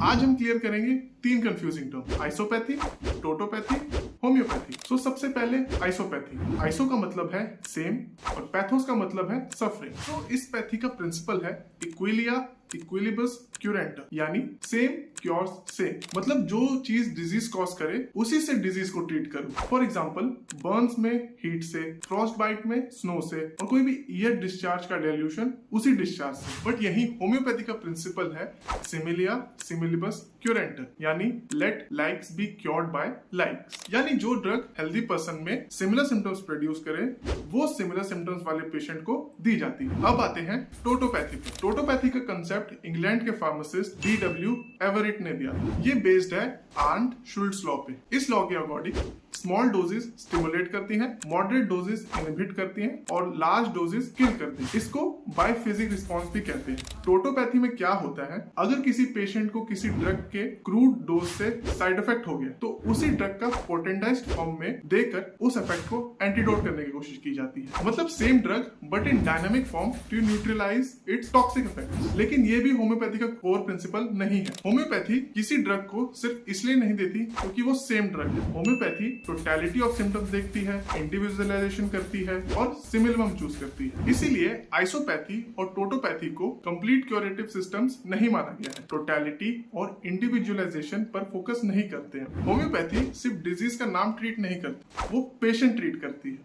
आज हम क्लियर करेंगे 3 कंफ्यूजिंग टर्म, आइसोपैथी, टोटोपैथी, होम्योपैथी। सो सबसे पहले आइसोपैथी। आइसो का मतलब है सेम और पैथोस का मतलब है सफरिंग। तो इस पैथी का प्रिंसिपल है इक्विलिया इक्विलिबस क्यूरेंटर, यानी सेम क्योर्स सेम। मतलब जो चीज डिजीज कॉज करे उसी से डिजीज को ट्रीट करो। फॉर एग्जांपल बर्न्स में हीट से, फ्रॉस्ट बाइट में स्नो से, और कोई भी ईयर डिस्चार्ज का डाइल्यूशन उसी डिस्चार्ज से। बट यही होम्योपैथी का प्रिंसिपल है सिमिलिया सिमिलिबस क्यूरेंटर, यानी let likes be cured by likes. यानी जो ड्रग हेल्दी पर्सन में सिमिलर सिम्टम्स प्रोड्यूस करे वो सिमिलर सिम्टम्स वाले पेशेंट को दी जाती है। अब आते हैं टोटोपैथी पे। टोटोपैथी का कंसेप्ट इंग्लैंड के फार्मासिस्ट D.W. एवरेट ने दिया। ये बेस्ड है आर्नड शुल्ट्ज लॉ पे। इस लॉ के अकॉर्डिंग स्मॉल डोजेस स्टिमुलेट करती हैं, मॉडरेट डोजेस इनहिबिट करती हैं और लार्ज डोजेस किल करती हैं। इसको बायफेजिक रिस्पांस भी कहते हैं। टोटोपैथी में क्या होता है, अगर किसी पेशेंट को किसी ड्रग के क्रूड डोज से साइड इफेक्ट हो गया तो उसी ड्रग का पोटेंटाइज्ड फॉर्म में देकर उस इफेक्ट को एंटीडोट करने की कोशिश की जाती है। मतलब same drug but in dynamic form to neutralise its toxic effect. लेकिन ये भी होम्योपैथी का कोर प्रिंसिपल नहीं है। होम्योपैथी किसी ड्रग को सिर्फ इसलिए नहीं देती क्योंकि वो सेम ड्रग है। होम्योपैथी टोटलिटी ऑफ सिम्टम्स देखती है, इंडिविजुअलाइजेशन करती है और सिमिलम चूज करती है। इसीलिए आइसोपैथी और टोटोपैथी को कंप्लीट क्यूरेटिव सिस्टम्स नहीं माना गया है। टोटलिटी और इंडिविजुअलाइजेशन पर फोकस नहीं करते हैं। होम्योपैथी सिर्फ डिजीज का नाम ट्रीट नहीं करती, वो पेशेंट ट्रीट करती है।